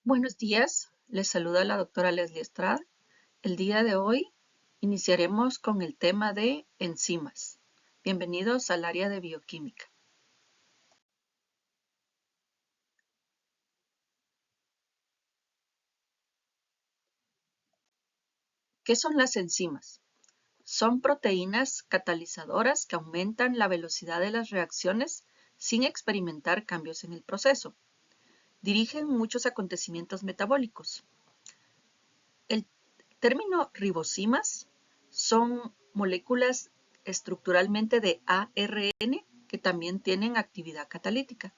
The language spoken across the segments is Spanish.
Buenos días, les saluda la doctora Leslie Estrada. El día de hoy iniciaremos con el tema de enzimas. Bienvenidos al área de bioquímica. ¿Qué son las enzimas? Son proteínas catalizadoras que aumentan la velocidad de las reacciones sin experimentar cambios en el proceso. Dirigen muchos acontecimientos metabólicos. El término ribosimas son moléculas estructuralmente de ARN que también tienen actividad catalítica.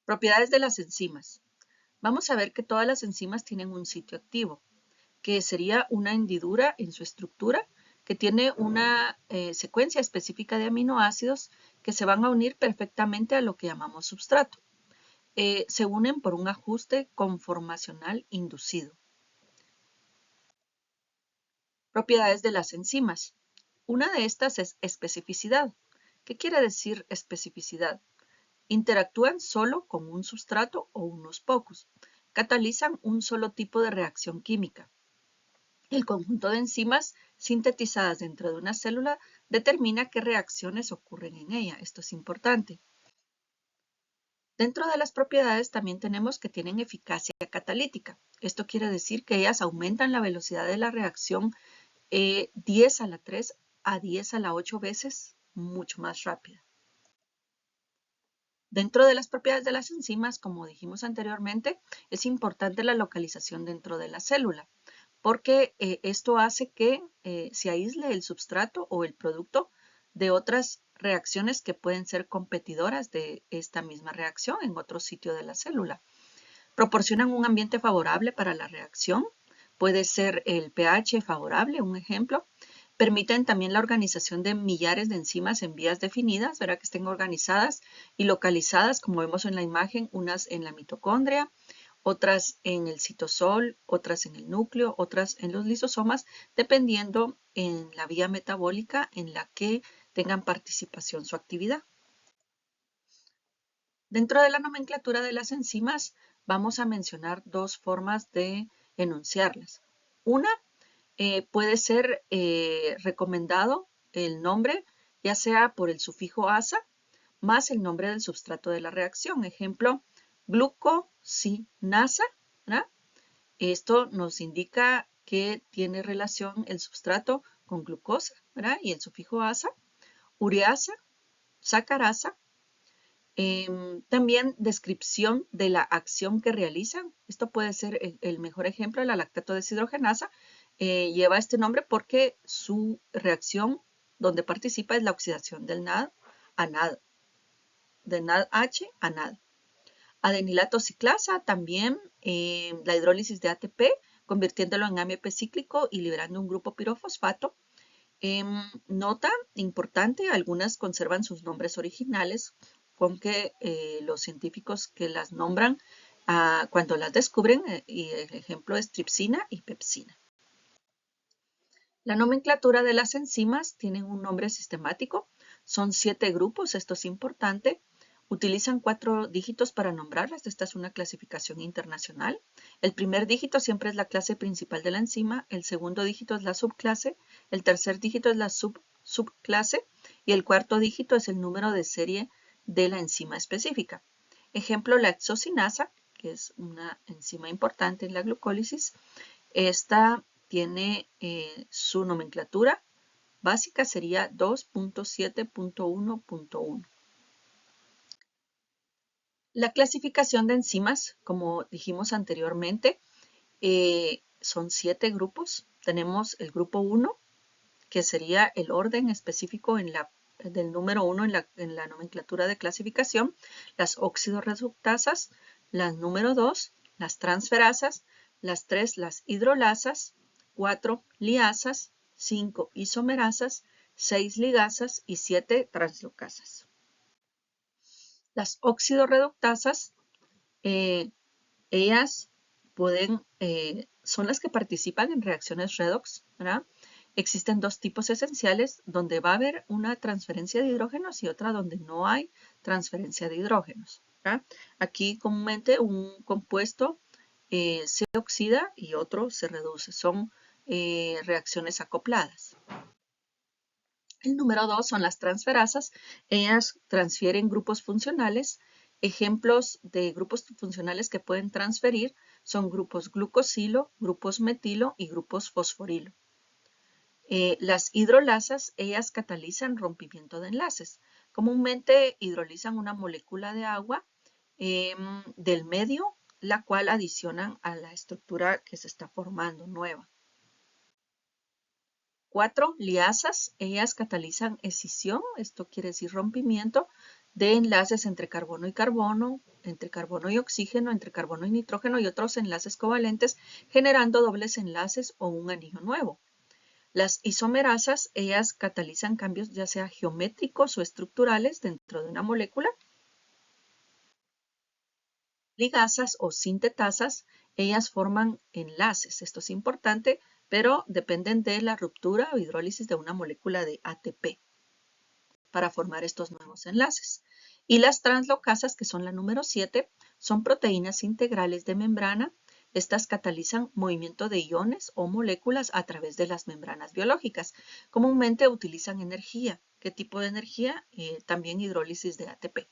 Propiedades de las enzimas. Vamos a ver que todas las enzimas tienen un sitio activo, que sería una hendidura en su estructura que tiene una secuencia específica de aminoácidos que se van a unir perfectamente a lo que llamamos substrato. Se unen por un ajuste conformacional inducido. Propiedades de las enzimas. Una de estas es especificidad. ¿Qué quiere decir especificidad? Interactúan solo con un sustrato o unos pocos. Catalizan un solo tipo de reacción química. El conjunto de enzimas sintetizadas dentro de una célula determina qué reacciones ocurren en ella. Esto es importante. Dentro de las propiedades también tenemos que tienen eficacia catalítica. Esto quiere decir que ellas aumentan la velocidad de la reacción 10 a la 3 a 10 a la 8 veces mucho más rápida. Dentro de las propiedades de las enzimas, como dijimos anteriormente, es importante la localización dentro de la célula, porque esto hace que se aísle el substrato o el producto de otras reacciones que pueden ser competidoras de esta misma reacción en otro sitio de la célula. Proporcionan un ambiente favorable para la reacción, puede ser el pH favorable, un ejemplo. Permiten también la organización de millares de enzimas en vías definidas, ¿verdad? Que estén organizadas y localizadas, como vemos en la imagen, unas en la mitocondria, otras en el citosol, otras en el núcleo, otras en los lisosomas, dependiendo en la vía metabólica en la que tengan participación su actividad. Dentro de la nomenclatura de las enzimas vamos a mencionar dos formas de enunciarlas. Una, puede ser recomendado el nombre, ya sea por el sufijo asa, más el nombre del substrato de la reacción. Ejemplo, glucosinasa, ¿verdad? Esto nos indica que tiene relación el substrato con glucosa, ¿verdad? Y el sufijo asa. Ureasa, sacarasa. También descripción de la acción que realizan. Esto puede ser el mejor ejemplo, la lactato deshidrogenasa. Lleva este nombre porque su reacción donde participa es la oxidación del NAD a NAD, de NADH a NAD. Adenilato ciclasa, también la hidrólisis de ATP, convirtiéndolo en AMP cíclico y liberando un grupo pirofosfato. Nota importante, algunas conservan sus nombres originales, con que los científicos que las nombran cuando las descubren, y el ejemplo es tripsina y pepsina. La nomenclatura de las enzimas tienen un nombre sistemático, son 7 grupos, esto es importante. Utilizan 4 dígitos para nombrarlas, esta es una clasificación internacional. El primer dígito siempre es la clase principal de la enzima, el segundo dígito es la subclase, el tercer dígito es la subclase y el cuarto dígito es el número de serie de la enzima específica. Ejemplo, la hexocinasa, que es una enzima importante en la glucólisis. Esta tiene su nomenclatura básica, sería 2.7.1.1. La clasificación de enzimas, como dijimos anteriormente, son 7 grupos. Tenemos el grupo 1, que sería el orden específico del número 1 en la nomenclatura de clasificación, las oxidorreductasas, las número 2, las transferasas, las 3, las hidrolasas, 4, liasas, 5, isomerasas, 6, ligasas y 7, translocasas. Las oxidorreductasas, ellas son las que participan en reacciones redox, ¿verdad? Existen 2 tipos esenciales donde va a haber una transferencia de hidrógenos y otra donde no hay transferencia de hidrógenos. ¿verdad? Aquí comúnmente un compuesto se oxida y otro se reduce. Son reacciones acopladas. El número 2 son las transferasas. Ellas transfieren grupos funcionales. Ejemplos de grupos funcionales que pueden transferir son grupos glucosilo, grupos metilo y grupos fosforilo. Las hidrolasas, ellas catalizan rompimiento de enlaces. Comúnmente hidrolizan una molécula de agua del medio, la cual adicionan a la estructura que se está formando nueva. 4. Liasas, ellas catalizan escisión, esto quiere decir rompimiento de enlaces entre carbono y oxígeno, entre carbono y nitrógeno y otros enlaces covalentes, generando dobles enlaces o un anillo nuevo. Las isomerasas, ellas catalizan cambios ya sea geométricos o estructurales dentro de una molécula. Ligasas o sintetasas, ellas forman enlaces. Esto es importante, pero dependen de la ruptura o hidrólisis de una molécula de ATP para formar estos nuevos enlaces. Y las translocasas, que son la número 7, son proteínas integrales de membrana. Estas catalizan movimiento de iones o moléculas a través de las membranas biológicas. Comúnmente utilizan energía. ¿Qué tipo de energía? También hidrólisis de ATP.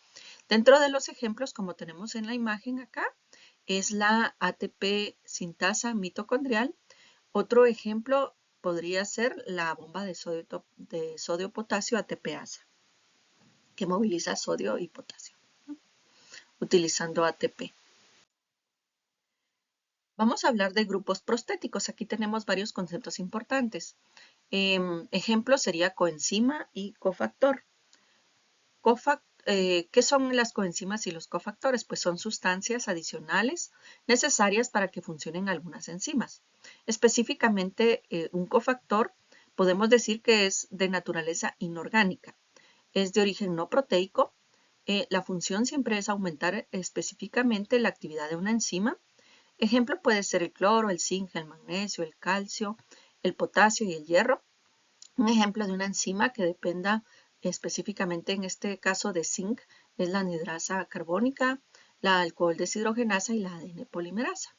Dentro de los ejemplos, como tenemos en la imagen acá, es la ATP sintasa mitocondrial. Otro ejemplo podría ser la bomba de sodio-potasio ATPasa, que moviliza sodio y potasio, ¿no? Utilizando ATP. Vamos a hablar de grupos prostéticos. Aquí tenemos varios conceptos importantes. Ejemplo sería coenzima y cofactor. ¿Qué son las coenzimas y los cofactores? Pues son sustancias adicionales necesarias para que funcionen algunas enzimas. Específicamente, un cofactor podemos decir que es de naturaleza inorgánica. Es de origen no proteico. La función siempre es aumentar específicamente la actividad de una enzima. Ejemplo puede ser el cloro, el zinc, el magnesio, el calcio, el potasio y el hierro. Un ejemplo de una enzima que dependa específicamente en este caso de zinc es la anhidrasa carbónica, la alcohol deshidrogenasa y la ADN polimerasa.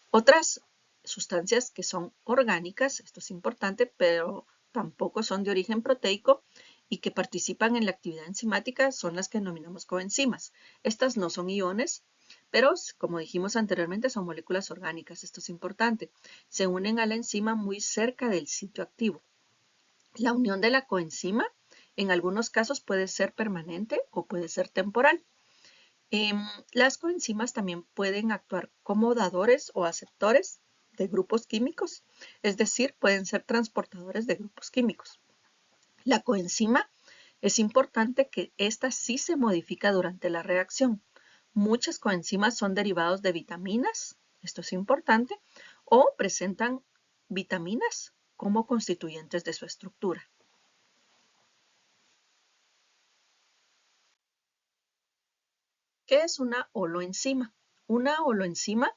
Otras sustancias que son orgánicas, esto es importante, pero tampoco son de origen proteico y que participan en la actividad enzimática son las que denominamos coenzimas. Estas no son iones, pero como dijimos anteriormente son moléculas orgánicas, esto es importante. Se unen a la enzima muy cerca del sitio activo. La unión de la coenzima en algunos casos puede ser permanente o puede ser temporal. Las coenzimas también pueden actuar como dadores o aceptores de grupos químicos, es decir, pueden ser transportadores de grupos químicos. La coenzima es importante que ésta sí se modifica durante la reacción. Muchas coenzimas son derivados de vitaminas, esto es importante, o presentan vitaminas como constituyentes de su estructura. ¿Qué es una holoenzima? Una holoenzima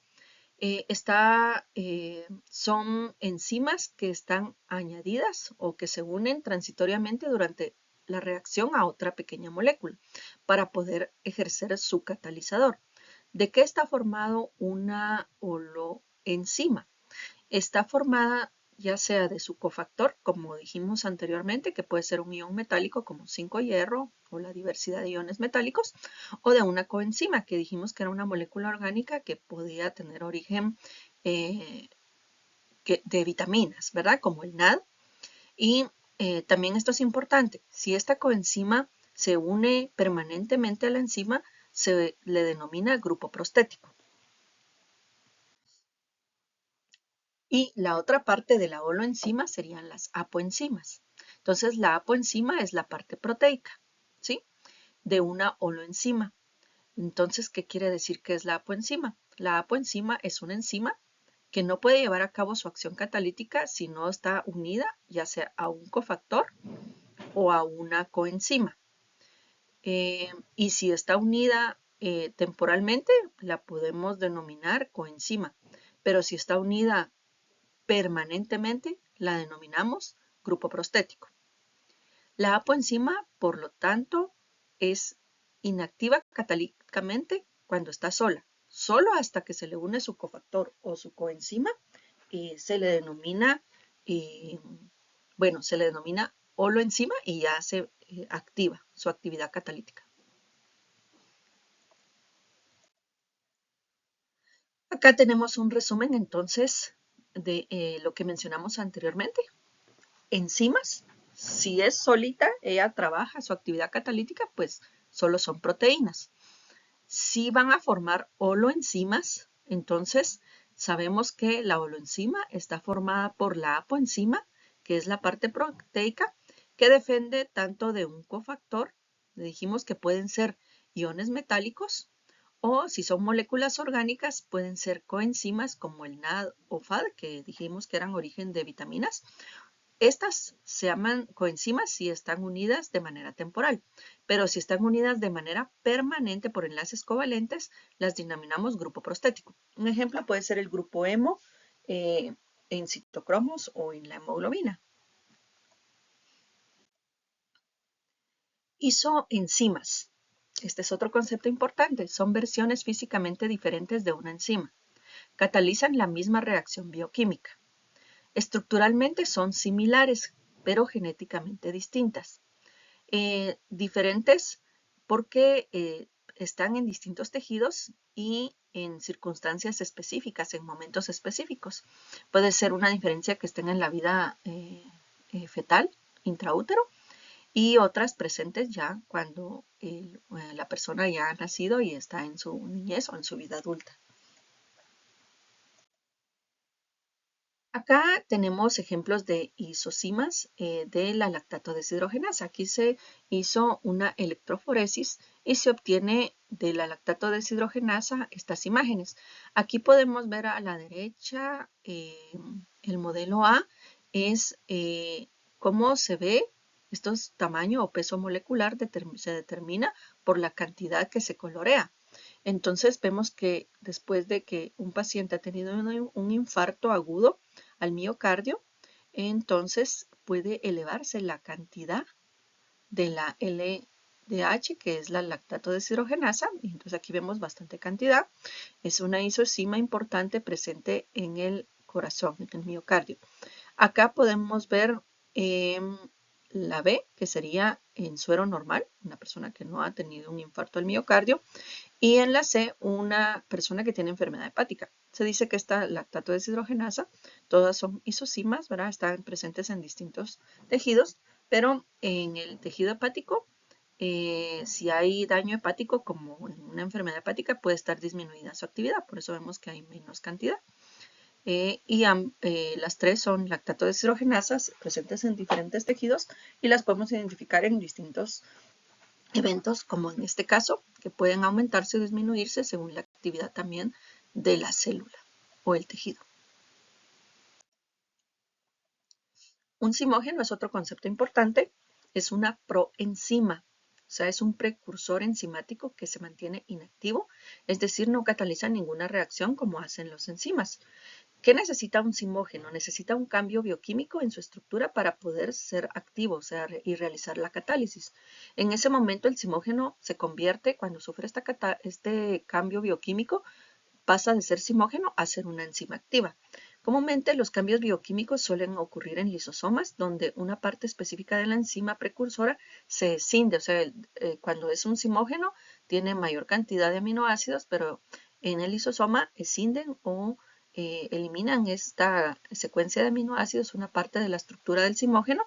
son enzimas que están añadidas o que se unen transitoriamente durante la reacción a otra pequeña molécula para poder ejercer su catalizador. ¿De qué está formado una holoenzima? Está formada ya sea de su cofactor, como dijimos anteriormente, que puede ser un ion metálico como 5-hierro o la diversidad de iones metálicos, o de una coenzima, que dijimos que era una molécula orgánica que podía tener origen de vitaminas, ¿verdad? Como el NAD. Y también esto es importante, si esta coenzima se une permanentemente a la enzima, se le denomina grupo prostético. Y la otra parte de la holoenzima serían las apoenzimas. Entonces, la apoenzima es la parte proteica, ¿sí? De una holoenzima. Entonces, ¿qué quiere decir que es la apoenzima? La apoenzima es una enzima que no puede llevar a cabo su acción catalítica si no está unida, ya sea a un cofactor o a una coenzima. Y si está unida temporalmente, la podemos denominar coenzima. Pero si está unida permanentemente, la denominamos grupo prostético. La apoenzima, por lo tanto, es inactiva catalíticamente cuando está sola. Solo hasta que se le une su cofactor o su coenzima se le denomina, holoenzima y ya se activa su actividad catalítica. Acá tenemos un resumen entonces de lo que mencionamos anteriormente. Enzimas, si es solita, ella trabaja su actividad catalítica, pues solo son proteínas. Si van a formar holoenzimas, entonces sabemos que la holoenzima está formada por la apoenzima, que es la parte proteica, que depende tanto de un cofactor, dijimos que pueden ser iones metálicos, o si son moléculas orgánicas, pueden ser coenzimas como el NAD o FAD, que dijimos que eran origen de vitaminas. Estas se llaman coenzimas si están unidas de manera temporal, pero si están unidas de manera permanente por enlaces covalentes, las denominamos grupo prostético. Un ejemplo puede ser el grupo hemo en citocromos o en la hemoglobina. Isoenzimas. Este es otro concepto importante. Son versiones físicamente diferentes de una enzima. Catalizan la misma reacción bioquímica. Estructuralmente son similares, pero genéticamente distintas. Diferentes porque están en distintos tejidos y en circunstancias específicas, en momentos específicos. Puede ser una diferencia que estén en la vida fetal, intraútero, y otras presentes ya cuando la persona ya ha nacido y está en su niñez o en su vida adulta. Acá tenemos ejemplos de isocimas de la lactato deshidrogenasa. Aquí se hizo una electroforesis y se obtiene de la lactato deshidrogenasa estas imágenes. Aquí podemos ver a la derecha el modelo A es cómo se ve. Esto es tamaño o peso molecular, se determina por la cantidad que se colorea. Entonces vemos que después de que un paciente ha tenido un infarto agudo al miocardio, entonces puede elevarse la cantidad de la LDH, que es la lactato deshidrogenasa, y entonces aquí vemos bastante cantidad. Es una isocima importante presente en el corazón, en el miocardio. Acá podemos ver la B, que sería en suero normal, una persona que no ha tenido un infarto al miocardio, y en la C, una persona que tiene enfermedad hepática. Se dice que esta lactato deshidrogenasa, todas son isocimas, ¿verdad? Están presentes en distintos tejidos, pero en el tejido hepático, si hay daño hepático, como en una enfermedad hepática, puede estar disminuida su actividad, por eso vemos que hay menos cantidad. Las tres son lactato deshidrogenasas presentes en diferentes tejidos y las podemos identificar en distintos eventos, como en este caso, que pueden aumentarse o disminuirse según la actividad también de la célula o el tejido. Un zimógeno es otro concepto importante, es una proenzima, o sea, es un precursor enzimático que se mantiene inactivo, es decir, no cataliza ninguna reacción como hacen las enzimas. ¿Qué necesita un zimógeno? Necesita un cambio bioquímico en su estructura para poder ser activo, o sea, y realizar la catálisis. En ese momento el zimógeno se convierte, cuando sufre este cambio bioquímico, pasa de ser zimógeno a ser una enzima activa. Comúnmente los cambios bioquímicos suelen ocurrir en lisosomas, donde una parte específica de la enzima precursora se escinde, o sea, cuando es un zimógeno tiene mayor cantidad de aminoácidos, pero en el lisosoma escinden o eliminan esta secuencia de aminoácidos, una parte de la estructura del zimógeno,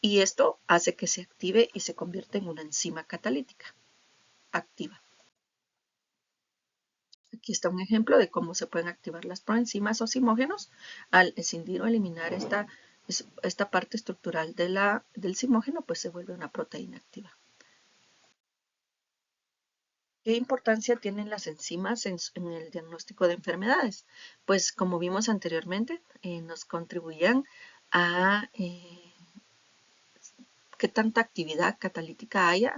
y esto hace que se active y se convierta en una enzima catalítica activa. Aquí está un ejemplo de cómo se pueden activar las proenzimas o zimógenos al escindir o eliminar esta parte estructural del zimógeno, pues se vuelve una proteína activa. ¿Qué importancia tienen las enzimas en el diagnóstico de enfermedades? Pues como vimos anteriormente, nos contribuían a qué tanta actividad catalítica haya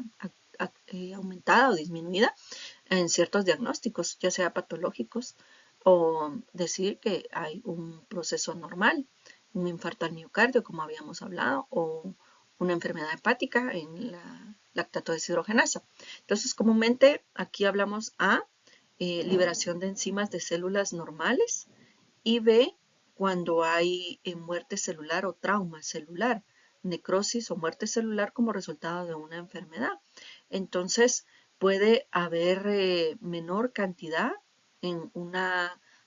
aumentada o disminuida en ciertos diagnósticos, ya sea patológicos o decir que hay un proceso normal, un infarto al miocardio, como habíamos hablado, o una enfermedad hepática en la lactato deshidrogenasa. Entonces, comúnmente aquí hablamos A, liberación de enzimas de células normales, y B, cuando hay muerte celular o trauma celular, necrosis o muerte celular como resultado de una enfermedad. Entonces, puede haber menor cantidad en un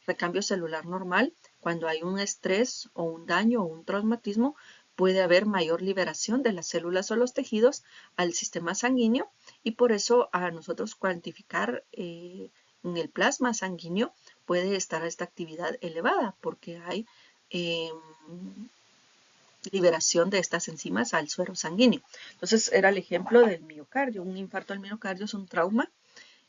recambio celular normal. Cuando hay un estrés o un daño o un traumatismo, puede haber mayor liberación de las células o los tejidos al sistema sanguíneo, y por eso a nosotros cuantificar en el plasma sanguíneo puede estar esta actividad elevada porque hay liberación de estas enzimas al suero sanguíneo. Entonces era el ejemplo del miocardio. Un infarto al miocardio es un trauma.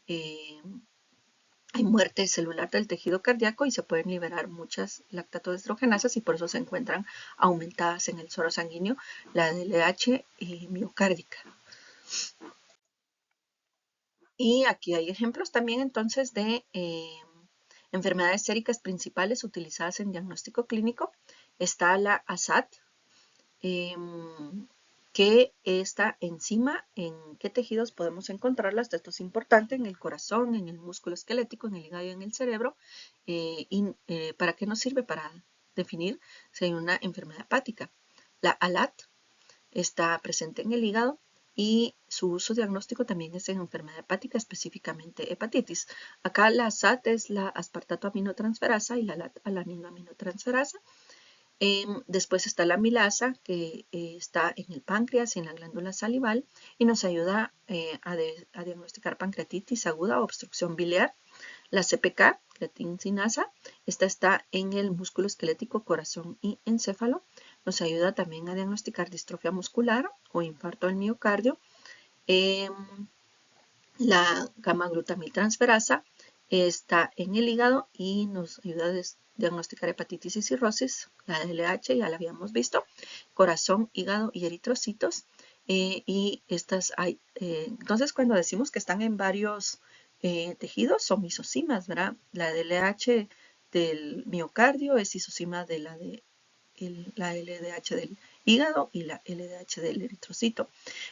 Hay muerte celular del tejido cardíaco y se pueden liberar muchas lactatodestrogenasas y por eso se encuentran aumentadas en el suero sanguíneo la LH miocárdica. Y aquí hay ejemplos también entonces de enfermedades séricas principales utilizadas en diagnóstico clínico. Está la ASAT, que esta enzima, en qué tejidos podemos encontrarlas. Esto es importante: en el corazón, en el músculo esquelético, en el hígado y en el cerebro. ¿Para qué nos sirve? Para definir si hay una enfermedad hepática. La ALAT está presente en el hígado y su uso diagnóstico también es en enfermedad hepática, específicamente hepatitis. Acá la ASAT es la aspartato aminotransferasa y la alanino aminotransferasa. Después está la amilasa, que está en el páncreas y en la glándula salival y nos ayuda a diagnosticar pancreatitis aguda o obstrucción biliar. La CPK, creatincinasa, esta está en el músculo esquelético, corazón y encéfalo. Nos ayuda también a diagnosticar distrofia muscular o infarto al miocardio. La gamma-glutamiltransferasa está en el hígado y nos ayuda a diagnosticar hepatitis y cirrosis. La LH ya la habíamos visto. Corazón, hígado y eritrocitos. Y estas hay. Entonces, cuando decimos que están en varios tejidos, son isocimas, ¿verdad? La LH del miocardio es isocima de la LDH del hígado y la LDH del eritrocito.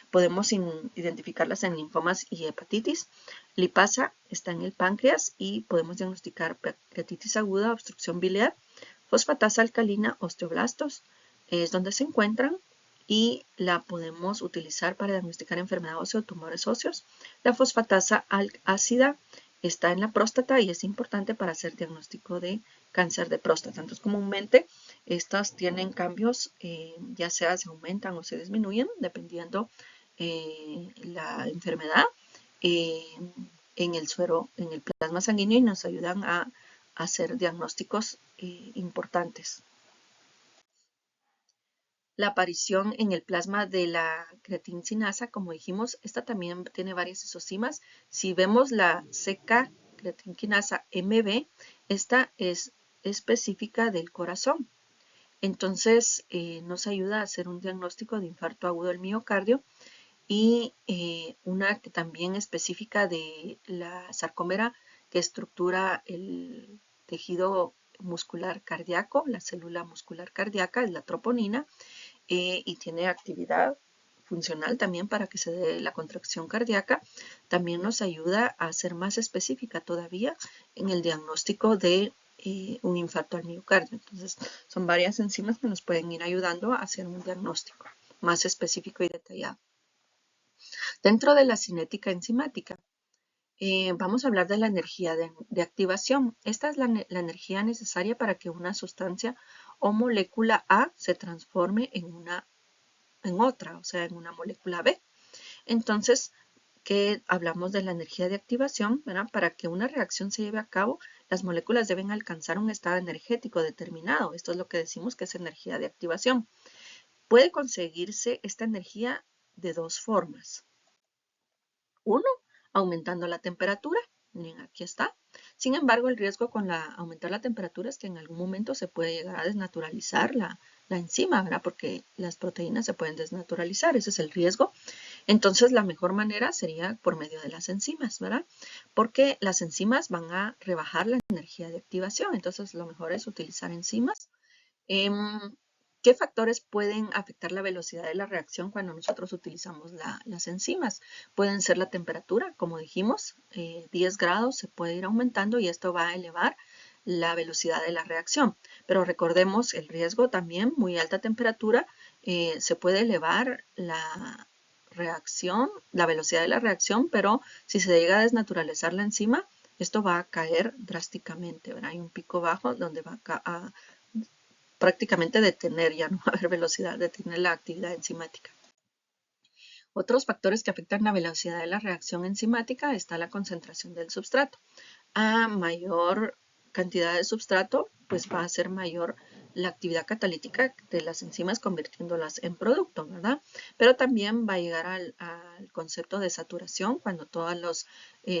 Podemos identificarlas en linfomas y hepatitis. Lipasa está en el páncreas y podemos diagnosticar pancreatitis aguda, obstrucción biliar. Fosfatasa alcalina, osteoblastos, es donde se encuentran y la podemos utilizar para diagnosticar enfermedad ósea o tumores óseos. La fosfatasa ácida está en la próstata y es importante para hacer diagnóstico de cáncer de próstata. Entonces, comúnmente estas tienen cambios, ya sea se aumentan o se disminuyen dependiendo la enfermedad en el suero, en el plasma sanguíneo, y nos ayudan a hacer diagnósticos importantes. La aparición en el plasma de la creatincinasa, como dijimos, esta también tiene varias isocimas. Si vemos la CK creatinquinasa MB, esta es específica del corazón. Entonces nos ayuda a hacer un diagnóstico de infarto agudo del miocardio, y una que también específica de la sarcómera, que estructura el tejido muscular cardíaco, la célula muscular cardíaca, es la troponina, y tiene actividad funcional también para que se dé la contracción cardíaca. También nos ayuda a ser más específica todavía en el diagnóstico de un infarto al miocardio. Entonces, son varias enzimas que nos pueden ir ayudando a hacer un diagnóstico más específico y detallado. Dentro de la cinética enzimática, vamos a hablar de la energía de activación. Esta es la energía necesaria para que una sustancia o molécula A se transforme en otra, o sea, en una molécula B. Entonces, que hablamos de la energía de activación, ¿verdad? Para que una reacción se lleve a cabo, las moléculas deben alcanzar un estado energético determinado. Esto es lo que decimos que es energía de activación. Puede conseguirse esta energía de dos formas. Uno, aumentando la temperatura. Miren, aquí está. Sin embargo, el riesgo con aumentar la temperatura es que en algún momento se puede llegar a desnaturalizar la enzima, ¿verdad? Porque las proteínas se pueden desnaturalizar, ese es el riesgo. Entonces, la mejor manera sería por medio de las enzimas, ¿verdad? Porque las enzimas van a rebajar la energía de activación. Entonces, lo mejor es utilizar enzimas. ¿Qué factores pueden afectar la velocidad de la reacción cuando nosotros utilizamos las enzimas? Pueden ser la temperatura, como dijimos, 10 grados se puede ir aumentando y esto va a elevar la velocidad de la reacción. Pero recordemos el riesgo también, muy alta temperatura, se puede elevar la reacción, la velocidad de la reacción, pero si se llega a desnaturalizar la enzima, esto va a caer drásticamente, ¿verdad? Hay un pico bajo donde va a prácticamente detener, ya no va a haber velocidad, detener la actividad enzimática. Otros factores que afectan la velocidad de la reacción enzimática está la concentración del substrato. A mayor cantidad de substrato, pues va a ser mayor la actividad catalítica de las enzimas convirtiéndolas en producto, ¿verdad? Pero también va a llegar al concepto de saturación cuando todos los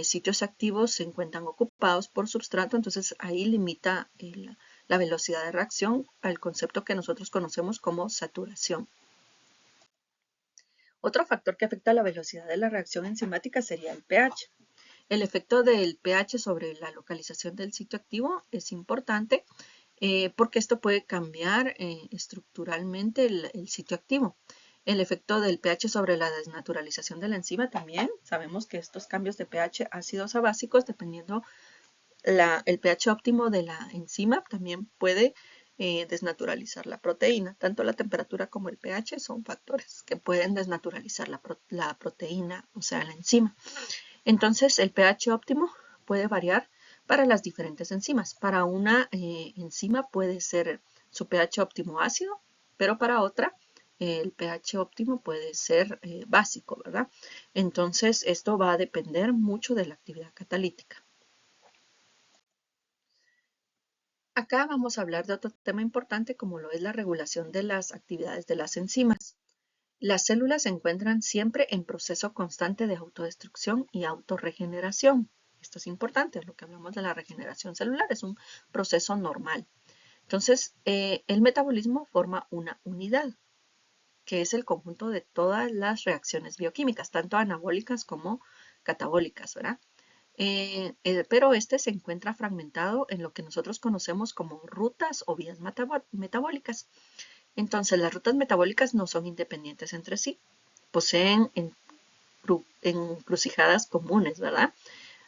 sitios activos se encuentran ocupados por substrato, entonces ahí limita la velocidad de reacción al concepto que nosotros conocemos como saturación. Otro factor que afecta la velocidad de la reacción enzimática sería el pH. El efecto del pH sobre la localización del sitio activo es importante porque esto puede cambiar estructuralmente el sitio activo. El efecto del pH sobre la desnaturalización de la enzima también. Sabemos que estos cambios de pH ácidos a básicos, dependiendo el pH óptimo de la enzima, también puede desnaturalizar la proteína. Tanto la temperatura como el pH son factores que pueden desnaturalizar la proteína, o sea, la enzima. Entonces, el pH óptimo puede variar para las diferentes enzimas. Para una enzima puede ser su pH óptimo ácido, pero para otra el pH óptimo puede ser básico, ¿verdad? Entonces, esto va a depender mucho de la actividad catalítica. Acá vamos a hablar de otro tema importante como lo es la regulación de las actividades de las enzimas. Las células se encuentran siempre en proceso constante de autodestrucción y autorregeneración. Esto es importante, lo que hablamos de la regeneración celular es un proceso normal. Entonces, el metabolismo forma una unidad, que es el conjunto de todas las reacciones bioquímicas, tanto anabólicas como catabólicas, ¿verdad? Pero este se encuentra fragmentado en lo que nosotros conocemos como rutas o vías metabólicas. Entonces, las rutas metabólicas no son independientes entre sí, poseen encrucijadas comunes, ¿verdad?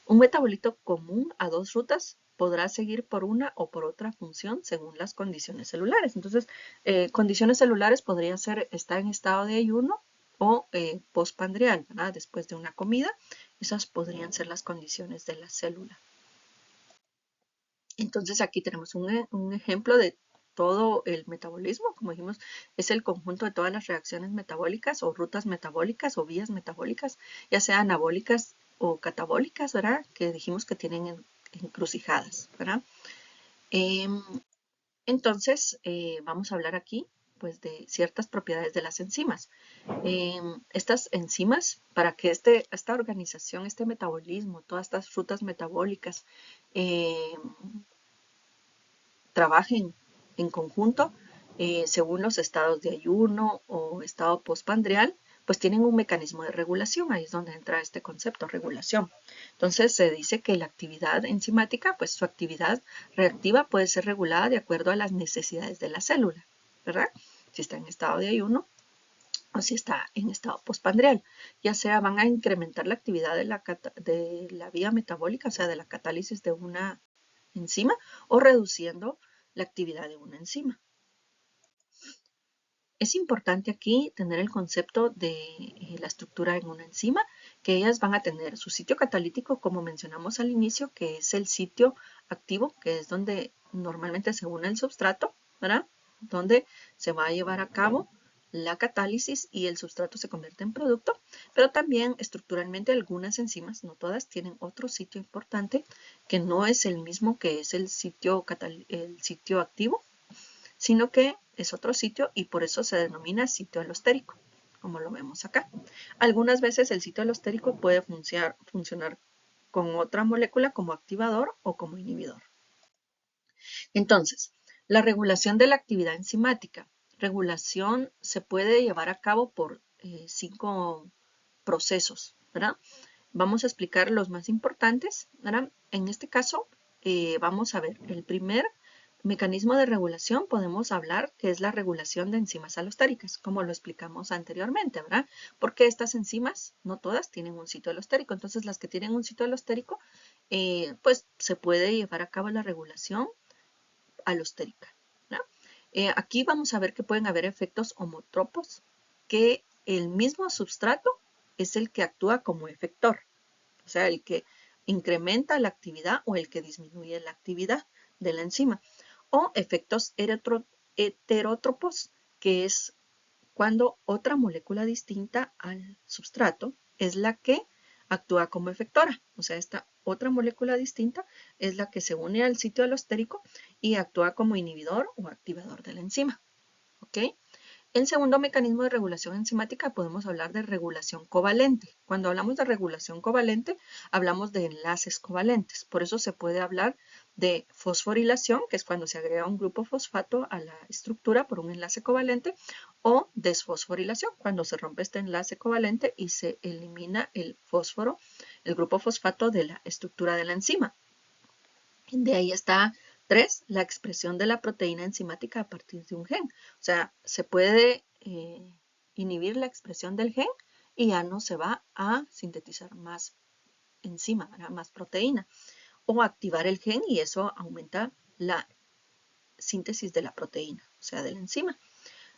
Un metabolito común a dos rutas podrá seguir por una o por otra función según las condiciones celulares. Entonces, condiciones celulares podrían ser estar en estado de ayuno o postpandrial, ¿verdad? Después de una comida. Esas podrían ser las condiciones de la célula. Entonces, aquí tenemos un ejemplo de todo el metabolismo, como dijimos, es el conjunto de todas las reacciones metabólicas o rutas metabólicas o vías metabólicas, ya sean anabólicas o catabólicas, ¿verdad? Que dijimos que tienen encrucijadas, ¿verdad? Entonces, vamos a hablar aquí pues de ciertas propiedades de las enzimas. Estas enzimas, para que esta organización, este metabolismo, todas estas rutas metabólicas trabajen en conjunto según los estados de ayuno o estado postpandrial, pues tienen un mecanismo de regulación. Ahí es donde entra este concepto, regulación. Entonces se dice que la actividad enzimática, pues su actividad reactiva puede ser regulada de acuerdo a las necesidades de la célula, ¿verdad? Si está en estado de ayuno o si está en estado postpandrial. Ya sea van a incrementar la actividad de la vía metabólica, o sea, de la catálisis de una enzima, o reduciendo la actividad de una enzima. Es importante aquí tener el concepto de la estructura en una enzima, que ellas van a tener su sitio catalítico, como mencionamos al inicio, que es el sitio activo, que es donde normalmente se une el substrato, ¿verdad? Donde se va a llevar a cabo la catálisis y el substrato se convierte en producto, pero también estructuralmente algunas enzimas, no todas, tienen otro sitio importante que no es el mismo que es el sitio activo, sino que es otro sitio y por eso se denomina sitio alostérico, como lo vemos acá. Algunas veces el sitio alostérico puede funcionar con otra molécula como activador o como inhibidor. Entonces, la regulación de la actividad enzimática. Regulación se puede llevar a cabo por 5 procesos, ¿verdad? Vamos a explicar los más importantes, ¿verdad? En este caso, vamos a ver el primer mecanismo de regulación podemos hablar que es la regulación de enzimas alostéricas, como lo explicamos anteriormente, ¿verdad? Porque estas enzimas, no todas, tienen un sitio alostérico. Entonces, las que tienen un sitio alostérico, pues se puede llevar a cabo la regulación alostérica, ¿verdad? Aquí vamos a ver que pueden haber efectos homotropos, que el mismo substrato es el que actúa como efector, o sea, el que incrementa la actividad o el que disminuye la actividad de la enzima. O efectos heterótropos, que es cuando otra molécula distinta al substrato es la que actúa como efectora. O sea, esta otra molécula distinta es la que se une al sitio alostérico y actúa como inhibidor o activador de la enzima. ¿Ok? En segundo mecanismo de regulación enzimática podemos hablar de regulación covalente. Cuando hablamos de regulación covalente, hablamos de enlaces covalentes. Por eso se puede hablar de fosforilación, que es cuando se agrega un grupo fosfato a la estructura por un enlace covalente, o desfosforilación, cuando se rompe este enlace covalente y se elimina el fósforo, el grupo fosfato de la estructura de la enzima. De ahí está 3, la expresión de la proteína enzimática a partir de un gen. O sea, se puede inhibir la expresión del gen y ya no se va a sintetizar más enzima, más proteína. O activar el gen y eso aumenta la síntesis de la proteína, o sea, de la enzima.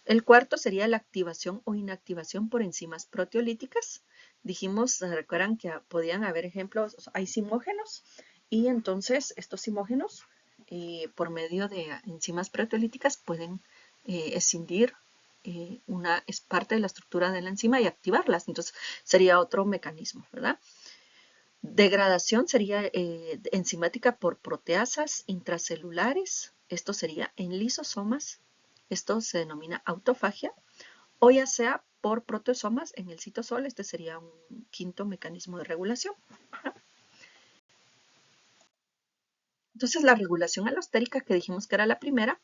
El cuarto sería la activación o inactivación por enzimas proteolíticas. Dijimos, recuerdan que podían haber ejemplos, hay simógenos, y entonces estos simógenos, por medio de enzimas proteolíticas, pueden escindir una parte de la estructura de la enzima y activarlas. Entonces sería otro mecanismo, ¿verdad? Degradación sería enzimática por proteasas intracelulares. Esto sería en lisosomas. Esto se denomina autofagia. O ya sea por proteosomas en el citosol. Este sería un quinto mecanismo de regulación. Entonces, la regulación alostérica, que dijimos que era la primera,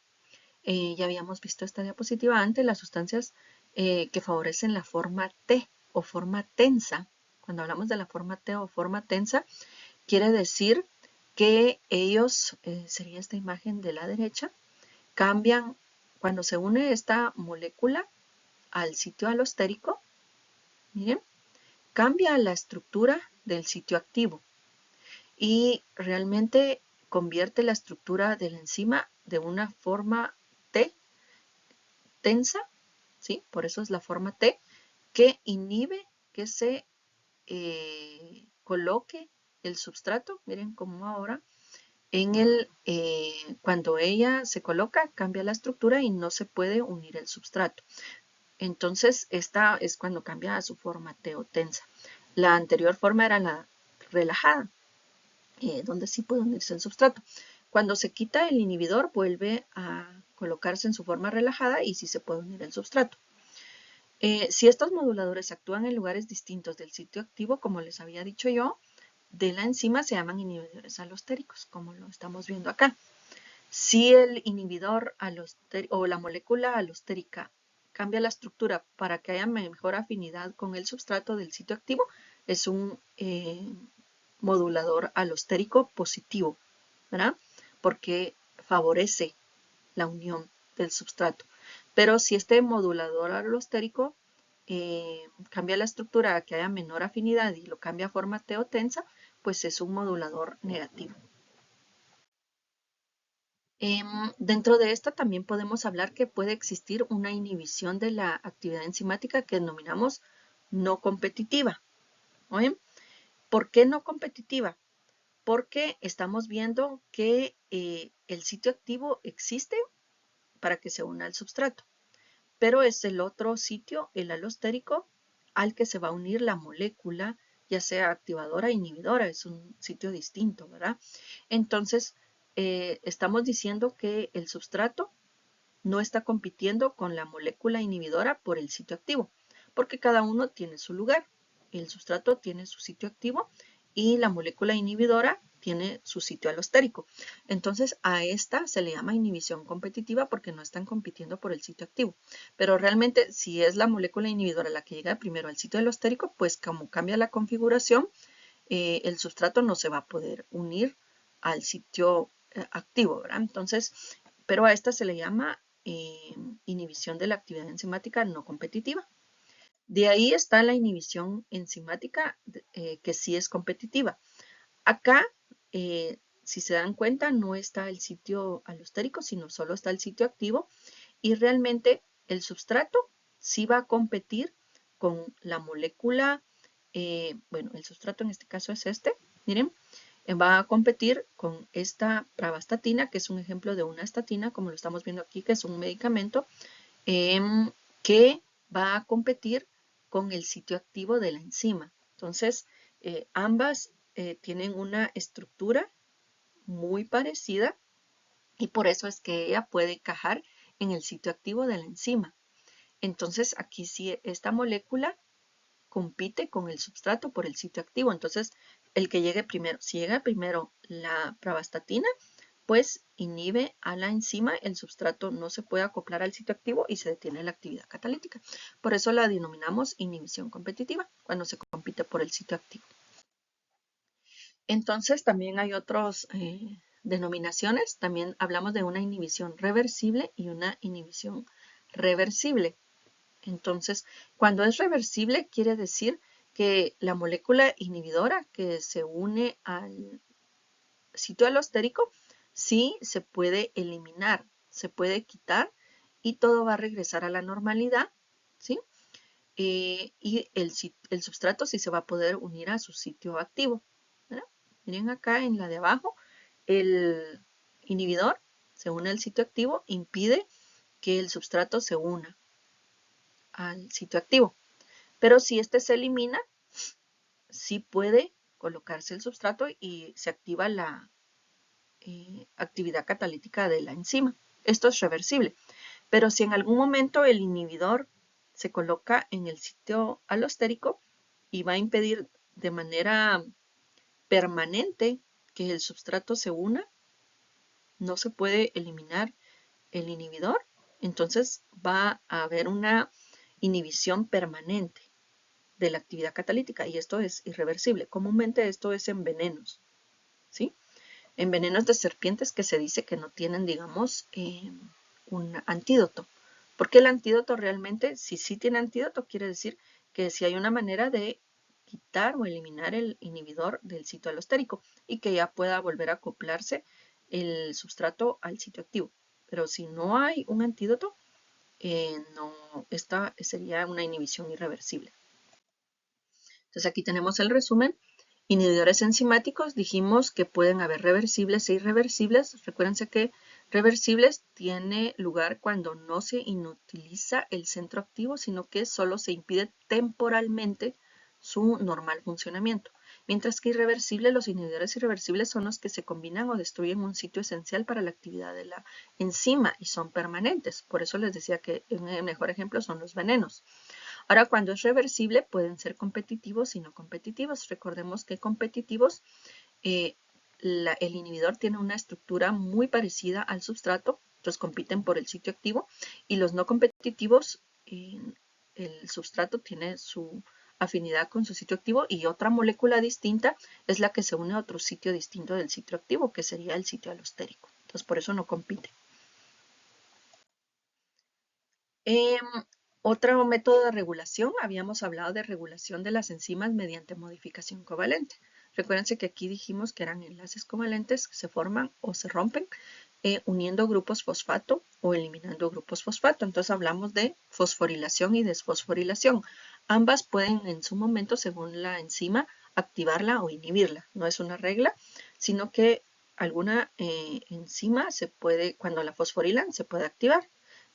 ya habíamos visto esta diapositiva antes, las sustancias que favorecen la forma T o forma tensa. Cuando hablamos de la forma T o forma tensa, quiere decir que ellos, sería esta imagen de la derecha, cambian, cuando se une esta molécula al sitio alostérico, miren, cambia la estructura del sitio activo y realmente convierte la estructura de la enzima de una forma T tensa, ¿sí? Por eso es la forma T, que inhibe que se coloque el substrato, miren como ahora, cuando ella se coloca, cambia la estructura y no se puede unir el substrato. Entonces, esta es cuando cambia a su forma T o tensa. La anterior forma era la relajada, donde sí puede unirse el substrato. Cuando se quita el inhibidor, vuelve a colocarse en su forma relajada y sí se puede unir el substrato. Si estos moduladores actúan en lugares distintos del sitio activo, como les había dicho yo, de la enzima se llaman inhibidores alostéricos, como lo estamos viendo acá. Si el inhibidor o la molécula alostérica cambia la estructura para que haya mejor afinidad con el substrato del sitio activo, es un modulador alostérico positivo, ¿verdad? Porque favorece la unión del substrato. Pero si este modulador alostérico cambia la estructura a que haya menor afinidad y lo cambia a forma T o tensa, pues es un modulador negativo. Dentro de esta también podemos hablar que puede existir una inhibición de la actividad enzimática que denominamos no competitiva. ¿Oyen? ¿Por qué no competitiva? Porque estamos viendo que el sitio activo existe para que se una al substrato, pero es el otro sitio, el alostérico, al que se va a unir la molécula, ya sea activadora o inhibidora, es un sitio distinto, ¿verdad? Entonces, estamos diciendo que el substrato no está compitiendo con la molécula inhibidora por el sitio activo, porque cada uno tiene su lugar. El sustrato tiene su sitio activo y la molécula inhibidora tiene su sitio alostérico. Entonces a esta se le llama inhibición competitiva porque no están compitiendo por el sitio activo. Pero realmente si es la molécula inhibidora la que llega primero al sitio alostérico, pues como cambia la configuración, el sustrato no se va a poder unir al sitio activo, ¿verdad? Entonces pero a esta se le llama inhibición de la actividad enzimática no competitiva. De ahí está la inhibición enzimática que sí es competitiva. Acá, si se dan cuenta, no está el sitio alostérico, sino solo está el sitio activo, y realmente el substrato sí va a competir con la molécula, bueno, el substrato en este caso es este, miren, va a competir con esta pravastatina, que es un ejemplo de una estatina, como lo estamos viendo aquí, que es un medicamento que va a competir con el sitio activo de la enzima. Entonces, ambas tienen una estructura muy parecida y por eso es que ella puede encajar en el sitio activo de la enzima. Entonces, aquí sí, esta molécula compite con el substrato por el sitio activo. Entonces, el que llegue primero, si llega primero la pravastatina, pues inhibe a la enzima, el substrato no se puede acoplar al sitio activo y se detiene la actividad catalítica. Por eso la denominamos inhibición competitiva, cuando se compite por el sitio activo. Entonces también hay otras denominaciones, también hablamos de una inhibición reversible y una inhibición reversible. Entonces, cuando es reversible quiere decir que la molécula inhibidora que se une al sitio alostérico sí se puede eliminar, se puede quitar y todo va a regresar a la normalidad, ¿sí? Y el substrato sí se va a poder unir a su sitio activo, ¿verdad? Miren acá en la de abajo, el inhibidor se une al sitio activo, impide que el substrato se una al sitio activo. Pero si este se elimina, sí puede colocarse el substrato y se activa la actividad catalítica de la enzima. Esto es reversible. Pero si en algún momento el inhibidor se coloca en el sitio alostérico y va a impedir de manera permanente que el substrato se una, no se puede eliminar el inhibidor, entonces va a haber una inhibición permanente de la actividad catalítica y esto es irreversible. Comúnmente esto es en venenos, ¿sí? En venenos de serpientes que se dice que no tienen, digamos, un antídoto. Porque el antídoto realmente, si sí tiene antídoto, quiere decir que si hay una manera de quitar o eliminar el inhibidor del sitio alostérico y que ya pueda volver a acoplarse el substrato al sitio activo. Pero si no hay un antídoto, esta sería una inhibición irreversible. Entonces aquí tenemos el resumen. Inhibidores enzimáticos, dijimos que pueden haber reversibles e irreversibles. Recuérdense que reversibles tiene lugar cuando no se inutiliza el centro activo, sino que solo se impide temporalmente su normal funcionamiento. Mientras que irreversibles, los inhibidores irreversibles son los que se combinan o destruyen un sitio esencial para la actividad de la enzima y son permanentes. Por eso les decía que el mejor ejemplo son los venenos. Ahora, cuando es reversible, pueden ser competitivos y no competitivos. Recordemos que competitivos, el inhibidor tiene una estructura muy parecida al substrato, entonces compiten por el sitio activo, y los no competitivos, el substrato tiene su afinidad con su sitio activo y otra molécula distinta es la que se une a otro sitio distinto del sitio activo, que sería el sitio alostérico. Entonces, por eso no compiten. Otro método de regulación, habíamos hablado de regulación de las enzimas mediante modificación covalente. Recuérdense que aquí dijimos que eran enlaces covalentes que se forman o se rompen uniendo grupos fosfato o eliminando grupos fosfato. Entonces hablamos de fosforilación y desfosforilación. Ambas pueden en su momento, según la enzima, activarla o inhibirla. No es una regla, sino que alguna enzima se puede, cuando la fosforilan, se puede activar,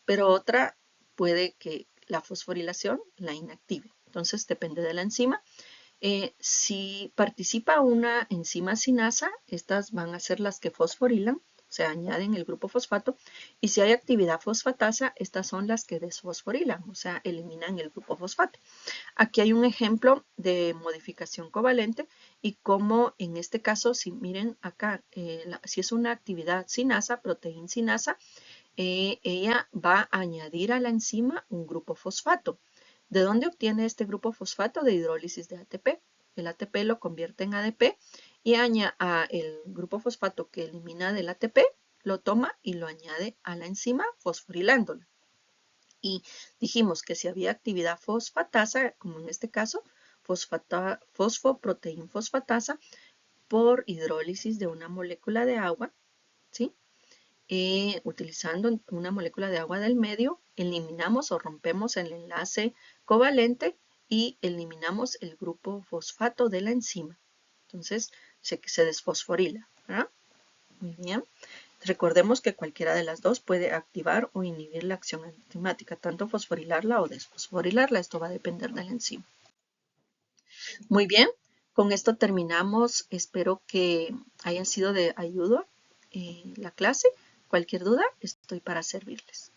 pero otra puede que la fosforilación la inactive. Entonces depende de la enzima. Si participa una enzima sinasa, estas van a ser las que fosforilan, se añaden el grupo fosfato, y si hay actividad fosfatasa, estas son las que desfosforilan, o sea, eliminan el grupo fosfato. Aquí hay un ejemplo de modificación covalente y como en este caso, si miren acá, si es una actividad sinasa, proteína sinasa, ella va a añadir a la enzima un grupo fosfato. ¿De dónde obtiene este grupo fosfato? De hidrólisis de ATP. El ATP lo convierte en ADP y el grupo fosfato que elimina del ATP lo toma y lo añade a la enzima fosforilándola. Y dijimos que si había actividad fosfatasa, como en este caso, fosfoproteinfosfatasa, por hidrólisis de una molécula de agua, ¿sí? Utilizando una molécula de agua del medio, eliminamos o rompemos el enlace covalente y eliminamos el grupo fosfato de la enzima. Entonces se desfosforila, ¿verdad? Muy bien. Recordemos que cualquiera de las dos puede activar o inhibir la acción enzimática, tanto fosforilarla o desfosforilarla. Esto va a depender de la enzima. Muy bien, con esto terminamos. Espero que haya sido de ayuda la clase. Cualquier duda, estoy para servirles.